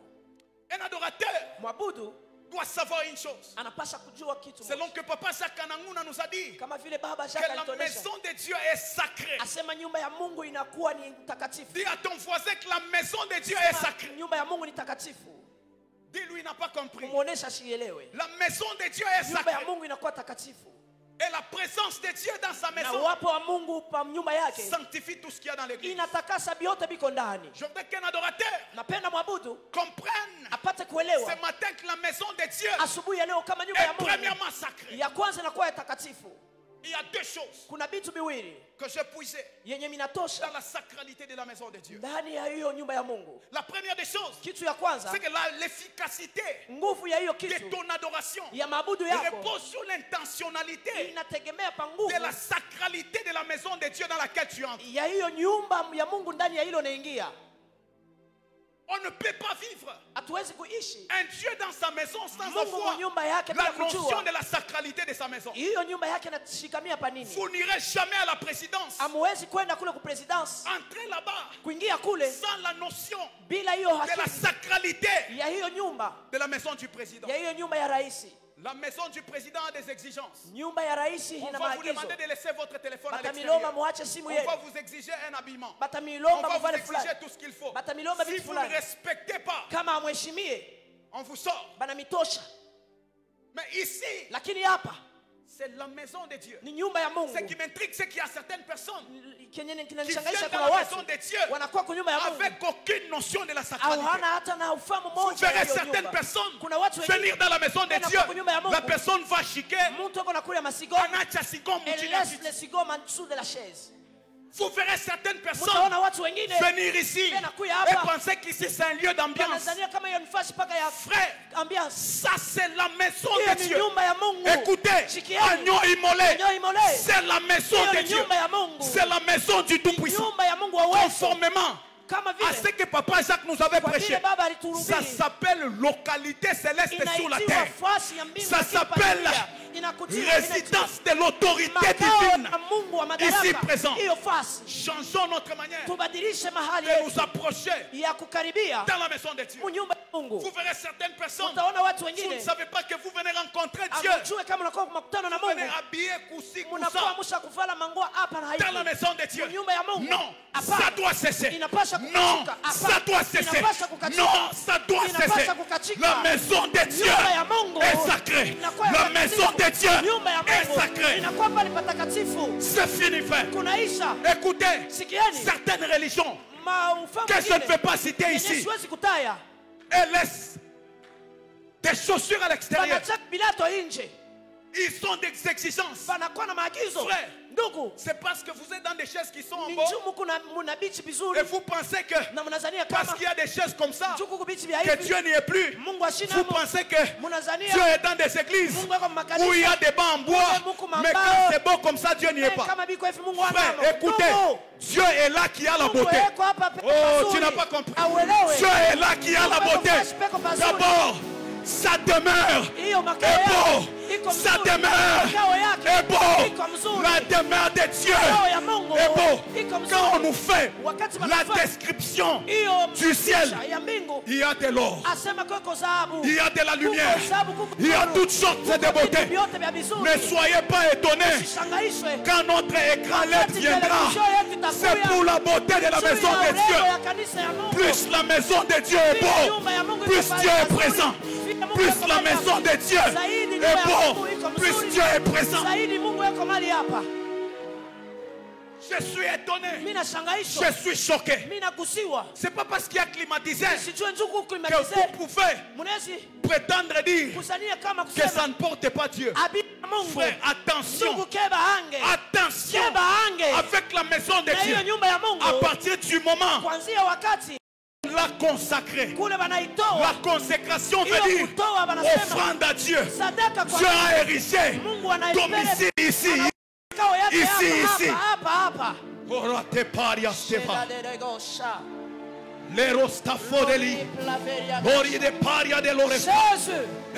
Un adorateur Mwabudu doit savoir une chose. anapasha kujua kitu Selon moja. que Papa Jacques Ananguna nous a dit Kama vile baba que Jacques la alituonesha, maison de Dieu est sacrée. asema nyumba ya Mungu inakuwa ni takatifu. Dis à ton voisin que la maison de Dieu est sacrée. Nyumba ya Mungu ni takatifu. Dis-lui, il n'a pas compris. Kumuonesha sielewe. La maison de Dieu est Nyumba ya sacrée. Mungu inakuwa takatifu. Et la présence de Dieu dans sa Na maison uwapo wa Mungu pa nyumba yake sanctifie tout ce qu'il y a dans l'église. inatakasa vyote biko ndani. Je voudrais qu'un adorateur Napenda mwabudu comprenne apate kuelewa ce matin que la maison de Dieu asubuhi ya leo kama nyumba ya est Mungu premièrement sacrée. ya kwanza inakuwa ya takatifu. Il y a deux choses Kuna vitu viwili que j'ai puisées yenye dans minatosha la sacralité de la maison de Dieu. ndani ya hiyo nyumba ya Mungu. La première des choses, Kitu ya kwanza, c'est que l'efficacité nguvu ya hiyo de kitu ton adoration ya maabudu yako repose sur l'intentionnalité inategemea pa de nguvu la sacralité de la maison de Dieu dans laquelle tu entres. ya hiyo nyumba ya Mungu ndani ya hilo naingia. On ne peut pas vivre Hatuwezi kuishi un Dieu dans sa maison sans Mungu avoir kwa nyumba yake la bila notion kujua de la sacralité de sa maison. hiyo nyumba yake inashikamia pa nini. Vous n'irez jamais à la présidence, Amuwezi kwenda kule ku presidence entrer là-bas kuingia kule sans la notion bila hiyo de la haki sacralité ya hiyo nyumba de la maison du président. ya hiyo nyumba ya rais. La maison du président a des exigences. Nyumba ya rais On ina va vous maagizo. demander de laisser votre téléphone à Batamilomba l'extérieur. muache simu On yenu. va vous exiger un habillement. On Batamilomba va vous muvale exiger fulani. tout ce qu'il faut. Batamilomba Si vitu vous ne fulani. respectez pas, Kama amheshimie on vous sort. banamitosha. Mais ici, Lakini hapa c'est la maison de Dieu. ni nyumba ya Mungu. Ce qui m'intrigue, c'est qu'il y a certaines personnes Kenye qui kinanishangaisha viennent kuna dans la watu maison de Dieu wanakuwa kwa nyumba ya Mungu avec aucune notion de la au sacralité. hana hata na ufahamu Vous moja ya verrez hiyo certaines nyumba. personnes Kuna watu wengine venir dans la maison de wanakuwa Dieu. kwa nyumba ya Mungu. La personne va chiquer. Mtu yuko nakula masigoma Anacha sigom et mjini laisse apiti. les sigoma en dessous de la chaise. Vous verrez certaines personnes Mtaona watu wengine venir ici wanakuja et hapa penser qu'ici c'est un lieu d'ambiance. wanazania kama hiyo nafasi paka ya Frère, ambiance. ça c'est la maison Hiyo de ni Dieu. nyumba ya Mungu. Écoutez, Shikieni. agneau immolé, Agneau immolé. c'est la maison Hiyo de ni Dieu. nyumba ya Mungu. C'est la maison du Tout-Puissant. Nyumba ya Mungu wa uwezo. Conformément Kama à ce vile que Papa Jacques nous avait kwa vile prêché. baba Ça alituhubiri s'appelle localité céleste sur la inaitiwa terre. fasi ya mbingu Ça ya kipa s'appelle dunia. Inakutiwa résidence de l'autorité makao divine. na Mungu wa Ici madaraka. présent. Hiyo fasi Changeons notre manière tubadilishe mahali de yetu nous approcher ya kukaribia dans la maison de Dieu. nyumba ya Mungu. Vous verrez certaines personnes, Utaona watu vous ne wengine savez pas que vous venez rencontrer Dieu. amjue kama unakuwa kwa makutano na Vous venez Mungu habiller kusi mnakuwa kusa musha kuvala manguo hapa na dans la hivi. maison de Dieu. Nyumba ya Mungu. Non, Hapana. ça doit cesser. Inapasha Non, kukatika. ça Hapana. doit cesser. Inapasha kukatika. Non, ça doit Inapasha cesser. kukatika. La maison de Dieu Nyumba ya Mungu est sacrée. inakuwa ya La takatifu. maison de Dieu Nyumba ya est Mungu sacrée. inakuwa pale patakatifu. C'est fini, frère. Kunaisha Écoutez, sikieni certaines religions maufamu que je ne vais pas citer yenye ici, siwezi kutaya elles laissent des chaussures à l'extérieur. wanachaka bilato nje. Ils ont des exigences. Banakuwa na maagizo. Frère, Ndugu, c'est parce que vous êtes dans des chaises qui sont en ni bas. njumu muna bichi bizuri. Et vous pensez que Na mnazania parce kama qu'il y a des chaises comme ça, njuku kubichi vya que hivi. Dieu n'y est plus. Mungu ashina Vous mo. pensez que Munazania Dieu est dans des églises Mungu yako makanisa. où il y a des bancs en bois. Mais quand c'est beau comme ça, Dieu n'y est pas. Kama biko hivi Mungu Frère, anamo. écoutez, Ndugu, Dieu est là qui a la Mungu beauté. yako hapa peko Oh, pazuri. tu n'as pas compris. Auelewe. Dieu est là qui a la beauté. Peko pazuri. D'abord, sa demeure Hiyo est makao yake beau. iko Sa mzuri. demeure Makao yake est beau. iko mzuri. La demeure de Dieu Makao ya Mungu est beau. iko mzuri. Quand on nous fait Wakati la wanafanya description hiyo du ciel, picha ya mbingu, il y a de l'or, asema kweko dhahabu. il y a de la lumière, Kuko dhahabu, kuko il y a nuru. toutes sortes de Kuko beauté. vitu vyote vya vizuri. Ne soyez pas étonnés Usishangaishwe. quand notre écran LED Wakati viendra. televisheni yetu itakuya, C'est pour la beauté de la juu maison ya de urembo Dieu. ya kanisa ya Mungu. Plus la maison de Dieu est Vile beau, nyumba ya Mungu iko plus pale Dieu est pazuri. présent, Vile Mungu plus yuko la mahali maison hapa. de Dieu Zaidi est nyumba ya beau, Mungu iko plus mzuri. Dieu est présent. Zaidi Mungu yuko mahali hapa. Je suis étonné, Mimi nashangaishwa. je suis choqué. Mimi nakusiwa. C'est pas parce qu'il y a climatiseur Sijue njuku que klimatize. vous pouvez Munezi prétendre dire kusania kama que kusema ça ne porte pas Dieu. abia Mungu. Frère, attention, Ndugu keba ange. attention Keba ange. avec la maison de Na hiyo Dieu. nyumba ya À Mungu. partir du moment Kuanzia wakati où la consacrée, kule la wanaitoa consécration veut hiyo dire kutoa wanasema offrande à Dieu. sadaka kwa Dieu a érigé Mungu anaipeleka domicile ici. makao yake Ici, hapa, ici. hapa hapa. Ora te paria steva. Shedadegosha. L'erostafodeli. Ori de paria de l'orefa. Jésus,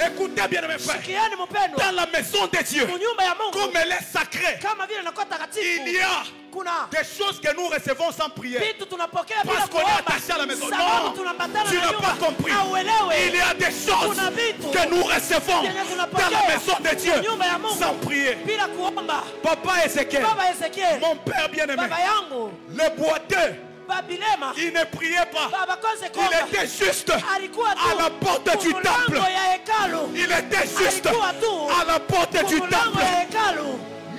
Écoutez bien mes frères. sikieni mpendwa. Dans la maison de Dieu, Nyumba ya Mungu comme elle est sacrée, kama vile inakuwa takatifu. il y a Kuna des choses que nous recevons sans prière. vitu tunapokea bila Parce qu'on est kuomba. attaché à la maison. Sababu Non, tunambatana tu na n'as nyumba. pas compris. Auelewe. Il y a des choses Kuna vitu que nous recevons yenye dans tunapokea la maison de Dieu nyumba ya Mungu sans prier. bila kuomba. Papa Ézéchiel, Baba Ezekiel, mon père bien-aimé, baba yangu, le boiteux, Babilema, il ne priait pas. baba konze Il konga. était juste Alikuwa tu à la porte du kumulango temple. ya hekalu. Il était juste Alikuwa tu à la porte du kumulango temple. ya hekalu.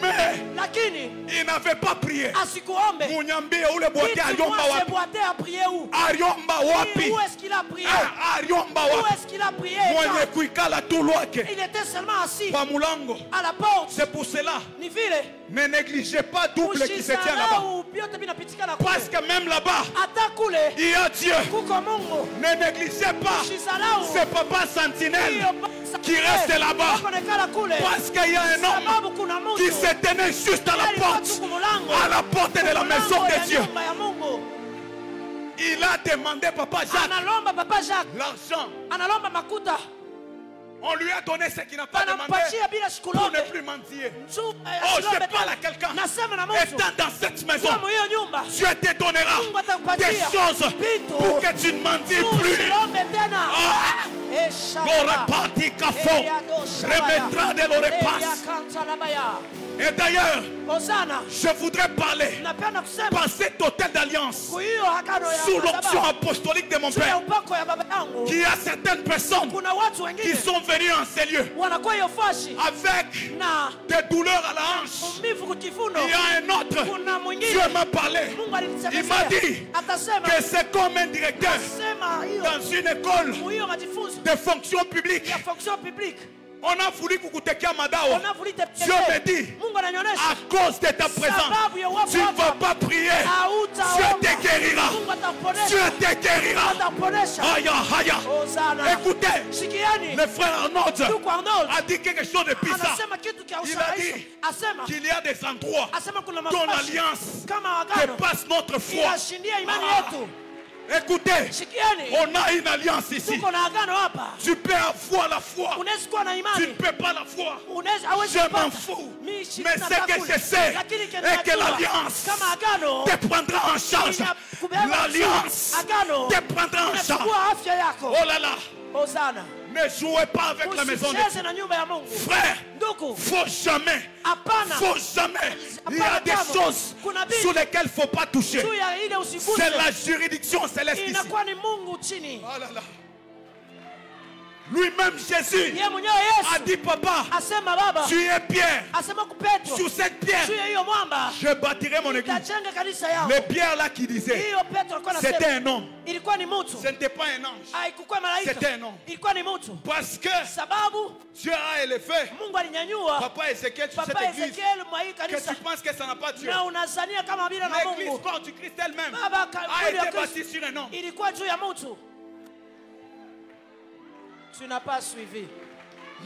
Mais Lakini il n'avait pas prié. asikuombe. Munyambie ule boiteux Dites-moi, ariomba ce wapi? boiteux a prié où? Ariomba wapi? Où est-ce qu'il a prié? Ariomba Où wapi? est-ce qu'il a prié? Mwenye kuikala tu lwake Il était seulement assis pa mulango. à la porte. C'est pour cela, Ni vile ne négligez pas double qui se tient là-bas. usisahau vyote vinapitikana kule. Parce que même là-bas, Hata kule il y a Dieu. kuko Mungu. Ne négligez pas Usisahau ce papa sentinelle hiyo basa qui reste là-bas. wako nekala kule. Parce qu'il y a un homme Sababu kuna mtu qui se tenait juste à la alikuwa porte, tu kumulango. à la porte de la maison Mulango ya de Dieu. nyumba ya Mungu. Il a demandé papa Jacques Analomba papa Jacques. l'argent. Analomba makuta. On lui a donné ce qu'il n'a pas demandé Anampatia bila pour ne shikulombe. plus mentir. Oh, Oh, je parle à quelqu'un. Nasema na mtu. Étant dans cette maison, Kwa hiyo nyumba. Dieu te donnera Mungu atakupatia des choses vitu. pour que tu ne mentis plus. Usilombe tena. Ah! Eshaba. L'oreparti kafo remettra de l'orepas. Et d'ailleurs, Hosanna. je voudrais parler Napenda kusema par cet hôtel d'alliance kwa hiyo agano ya sous l'option madhabahu, apostolique de mon juu ya père, upako ya baba yangu. qu'il y a certaines personnes Kuna watu qui wengine sont venues en ces lieux wanakuwa hiyo fashi avec na des douleurs à la hanche. umivu kukifuno. Il y a un autre, Kuna mwingine Dieu m'a parlé, Mungu il m'a alinisemezea dit atasema que c'est comme un directeur sema hiyo dans une école hiyo majifunzo de fonction publique. ya fonction publique. On a voulu kukutekia madao. Ona vulite Dieu me dit, Mungu ananionyesha à cause de ta présence, sababu ya uwepo tu ne vas wako pas prier. hautaomba. Dieu te guérira. Mungu atakuponesha. Dieu te guérira. Atakuponesha. Aya, aya. Hosanna. Écoutez, Sikieni. le frère Arnold Ndugu Arnold a dit quelque chose de bizarre. anasema kitu kia Il a ushawisho. dit Asema qu'il y a des endroits asema kuna dont mafashi l'alliance kama agano dépasse notre foi. inashindia imani Ah. yetu. Écoutez, Sikieni. on a une alliance ici. Tuko na agano hapa. Tu peux avoir la foi. Unaweza kuwa na Tu ne imani. peux pas la foi. Unaweza hawezi Je m'en kupata. fous. Mimi shida Mais na ce que kule. je sais Lakini kile est que najua, l'alliance kama agano te prendra en charge. inakubeba L'alliance agano te prendra en charge. inachukua afya yako. Oh là là, Hosanna. ne jouez pas avec la maison de Dieu. Usicheze na nyumba ya Mungu. Frère, Ndugu, faut jamais, hapana. faut jamais. Il y a des choses sur lesquelles il ne faut pas toucher. Juu ya ile usiguse. C'est la juridiction céleste ici. Inakuwa ni Mungu chini. Oh là là. Lui-même Jésus Yeye mwenyewe a Yesu dit, papa, asema baba, tu es Pierre. asema kwa Petro, Sur cette pierre, juu ya hiyo mwamba je bâtirai mon église. nitajenga kanisa yao. Les pierres là qui disaient, Hiyo Petro alikuwa c'était anasema un homme. ilikuwa ni mtu, Ce n'était pas un ange. haikuwa malaika, C'était un homme. ilikuwa ni mtu, Parce que sababu Dieu a élevé. Mungu alinyanyua Papa Ézéchiel sur cette Papa église. Ezekiel mwa hii Que kanisa, tu penses que ça n'a pas Dieu. na unazania kama bila na L'église Mungu. corps du Christ elle-même Baba, a mwili wa été Kristo bâtie sur un homme. ilikuwa juu ya mtu. Tu n'as pas suivi.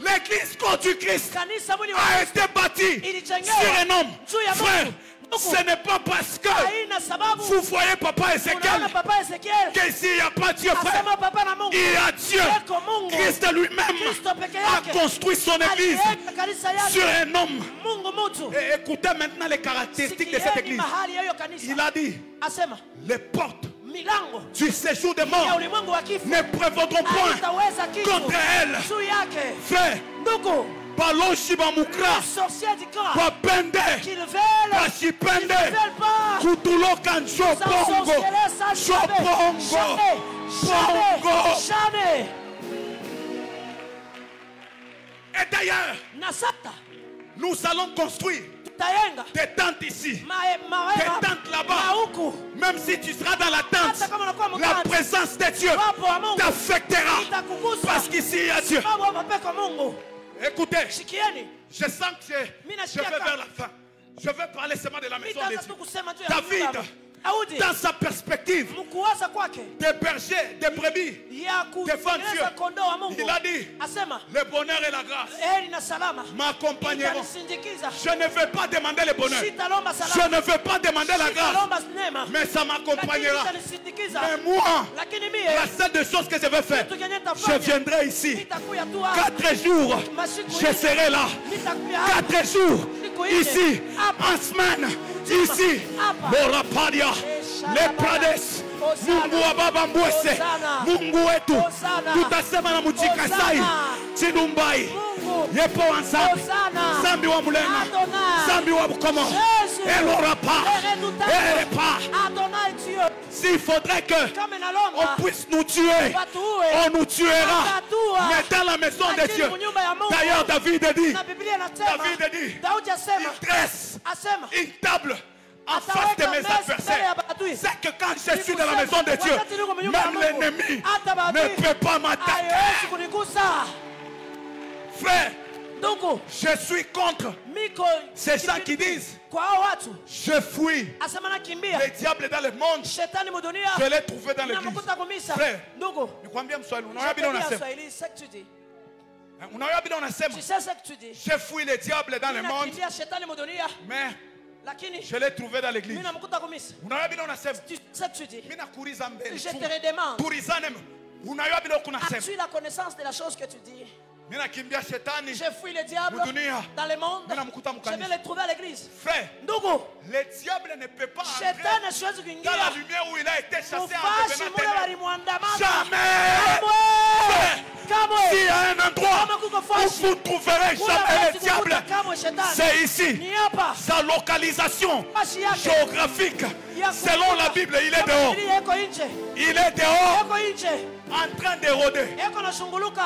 L'église corps du Christ Kanisa mwili wa a Kristo été bâtie ilijengewa sur un homme. juu ya Frère, Mungu. Mungu. ce n'est pas parce que haina sababu vous voyez Papa Ézéchiel unaona Papa Ezekiel qu'ici il n'y a pas Dieu, frère. asema papa na Mungu. Il y a Dieu. Eko Mungu. Christ lui-même Kristo peke a yake construit son église aliweka kanisa yake sur un homme. Mungu mtu. Et écoutez maintenant les caractéristiques de cette Sikieni église. mahali ya hiyo kanisa. Il a dit, Asema les portes milango du séjour des ya morts ulimwengu wa kifo ne prévaudront point haitaweza kitu contre elle. juu yake. Frère, Ndugu, Baloshi Bamukra, sorcier du camp Bapende, qu'ils veulent, Bashipende, ils ne veulent pas. Kutulo Kanjo Sans Bongo, sorcellerie, sans Chopongo, jamais, Bongo. jamais. Et d'ailleurs, Nasata, nous allons construire tutayenga, des tentes ici, des mawema, tentes là-bas. mauku. Même si tu seras dans la tente, Hata kama unakuwa la mkati, présence de Dieu wapo wa Mungu t'affectera. itakugusa. Parce qu'ici il y a Dieu. Sababu wamepeka Mungu. Écoutez, Shikieni, je sens que je vais vers la fin. Je vais parler seulement de la maison de nitaanza tu Dieu. kusema tu ya David, Mungu. Daudi, dans sa perspective mkuwaza kwake des bergers, des brebis, ya kutengeneza Dieu. kondoo wa Mungu, il a dit, asema le bonheur et la grâce heri na salama m'accompagneront. itanisindikiza. Je ne vais pas demander le bonheur. Sitalomba Je salama, ne vais pas demander la grâce. sitalomba neema, Mais ça m'accompagnera. lakini itanisindikiza. Mais moi, Lakini la mie seule des choses que je vais faire, kitu kenye je nitafanya, viendrai ici. nitakuya tu hapa. 4 jours, Masiku je serai là. nitakuya hapa. 4 jours, ici, en semaine, ici, Morapadia, les Prades, Mungu wa baba Mbwese, Mungu wetu, tutasema na Mujikasai, Chidumbai, Yepo Wansambi, Sambi wa Mulenga, Sambi wa Bukomo, Elorapa, Erepa. Adonai Dieu, S'il faudrait que kama inalomba on puisse nous tuer, on nous tuera. Mais dans la maison de Dieu. D'ailleurs, David dit, na Biblia inasema, David dit, Daudi asema, il dresse asema une table en face de mes adversaires. C'est que quand je suis dans la maison de Dieu, même l'ennemi ne peut pas m'attaquer. haiwezi kunigusa. Frère, Ndugu, je suis contre miko ces gens qui disent, kwa hao watu je fuis. asema nakimbia Le diable dans le monde, shetani mudunia je l'ai trouvé dans l'église. namkuta kumisa. Frère, Ndugu, nikwambia Mswahili, je unaona te bila dis en unasema. Swahili, c'est que tu dis. Unaona bila unasema. Tu sais ce que tu dis. Je fuis le diable dans le monde, Nakimbia shetani mudunia, mais lakini je l'ai trouvé dans l'église. mimi namkuta kumisa. Unaona bila unasema. Tu sais ce que tu dis. Mimi nakuriza mbele. Je te redemande. Turizane. Unaona bila kunasema. As-tu la connaissance de la chose que tu dis? Mimi nakimbia shetani. Je fuis le diable Mudunia. dans le monde. Mimi namkuta Je mkanisa. vais le trouver à l'église. Frère, Ndugu, le diable ne peut pas entrer shetani siwezi dans la kuingia lumière où il a été chassé en mufashi devenant mule ténèbres. walimwandamana. Jamais. Kamwe! Kamwe! S'il y a un endroit Kama kuko où fashi, vous ne trouverez kule jamais le basi diable, kukuta kamwe shetani. c'est ici. Ni hapa. Sa localisation Fashi yake. géographique, Ya selon kukuta. la Bible, il est Kama dehors. Biblia iko nje. Il est dehors Iko nje. en train d'éroder. Iko nashunguluka.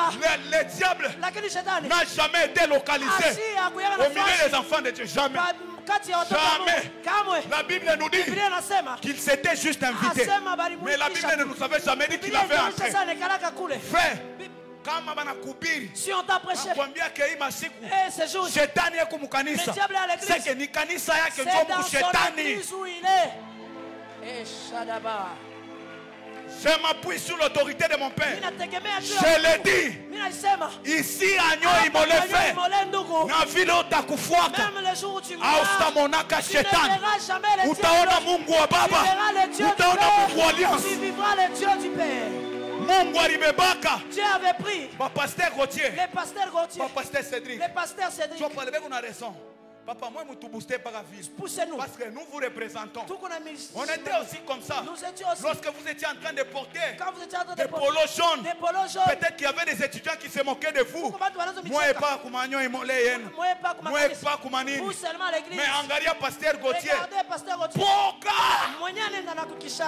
Le diable Lakini shetani n'a jamais été localisé asi hakuyana au milieu nafasi des enfants de Dieu. Jamais. kati ya watoto wa Mungu. Jamais. Kamwe. La Bible nous dit Biblia inasema qu'il s'était juste invité. asema bali Mais la Bible ne nous avait jamais dit qu'il avait entré. Sasa nekalaka kule. Frère, kama banakubiri Si on t'a prêché nakwambia ke hii masiku ce jour, shetani yako mukanisa, Le diable est à l'église. c'est que ni kanisa yake c'est ndio dans son mshetani. église où il est. Et Shadaba. Je m'appuie sur l'autorité de mon père. Ninategemea juu Je ya l'ai Mungu. dit Mimi nasema ici anyo imolefe Imole ndugu. na vile utakufuata Même le jour où tu au mourras, stamonaka tu ne shetani, verras jamais le utaona diable. Mungu wa Tu baba, verras le Dieu du utaona Mungu wa Père. alliance. Tu vivras le Dieu du Père. Mungu alibebaka Dieu avait pris bapasteur Gauthier, les pasteurs Gauthier, bapasteur Cédric. les pasteurs Cédric. Tu parles avec on a raison. Papa, moi, je booster par la vie. Poussez-nous. Parce que nous vous représentons. Tout qu'on a mis. On était aussi comme ça. Nous étions aussi. Lorsque vous étiez en train de porter Quand vous étiez en train des de porter polos jaunes, des polos jaunes, peut-être qu'il y avait des étudiants qui se moquaient de vous. Comment tu vas nous Moi et micheka? pas Kumanyo et Moleyen. Moi et pas comme Moi et pas Kumanini. vous seulement à l'église. Mais Angaria Pasteur Gauthier. Regardez pasteur Gauthier. Poka! Moi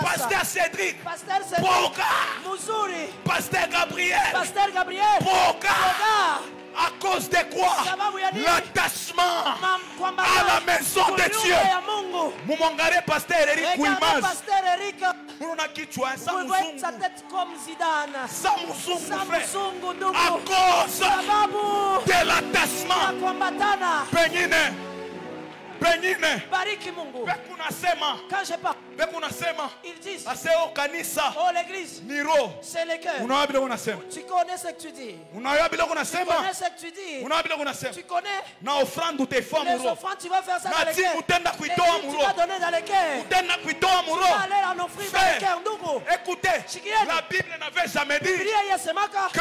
Pasteur Cédric, Pasteur Cédric, Boga, Muzuri, Pasteur Gabriel, Pasteur Gabriel, Boga. Boga. À cause de quoi? L'attachement à la maison de Dieu. Mumongare Pasteur Eric Wilmaz. Pasteur Eric. Muna kichwa sa mzungu. Sa tête comme Zidane. Sa mzungu frère. Samusungu, À cause de l'attachement. Pengine. Bariki Mungu. Bekunasema. Quand je parle, Bekunasema. ils disent, Aseo kanisa. oh l'église, Niro. c'est le cœur. Unaona bila unasema. Tu connais ce que tu dis. Unaona bila Tu unasema. connais ce que tu dis. Unaona bila unasema. Tu connais. Na offrande utaifanya Les muro. offrandes, tu vas faire ça dans le Nati cœur. utenda Les kuitoa dîmes, tu muro. vas donner dans le cœur. Utenda kuitoa Tu muro. vas aller en offrir dans le cœur. Ndugu. Écoutez, Shikieni. la Bible n'avait jamais dit Biblia yasemaka que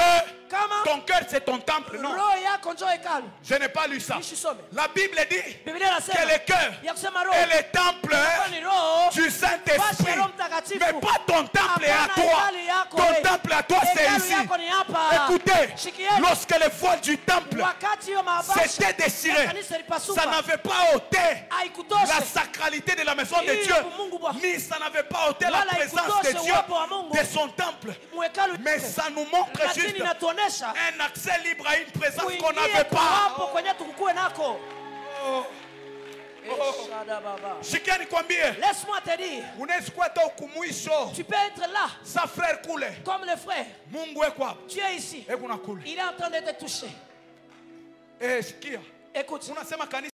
kama ton cœur c'est ton temple. Non, roho yako njoo hekalu. je n'ai pas lu ça. Nishisome. La Bible dit Biblia que inasema le cœur ya kusema roho est le temple ni roho du Saint-Esprit. basi ya Roho Mtakatifu. Mais pas ton temple est à Hapana, toi. hekalu yako Ton wewe. temple à toi c'est Hekalu ici. yako ni hapa. Écoutez, Shikieni. lorsque le voile du temple Wakati hiyo mabasha s'était déchiré, kanisa lipasuka. ça n'avait pas ôté Haikutosha. la sacralité de la maison de Ili Dieu, Mungu Bwana. ni ça n'avait pas ôté la Wala présence de haikutosha Dieu uwepo wa Mungu. de son temple. Mwekalu Mais ça nous montre lakini juste inatuonesha un accès libre à une présence qu'on kuingia n'avait kwa pas. hapo kwenye tukukue nako. Shada baba. Shikia nikwambie, Laisse-moi te dire, unaweza kuwa hata ukumwisho tu peux être là sa frère kule, comme le frère. Mungu eko hapo, Tu es ici. eko na kule. Il est en train de te toucher. Shikia, Écoute. unasema kanisa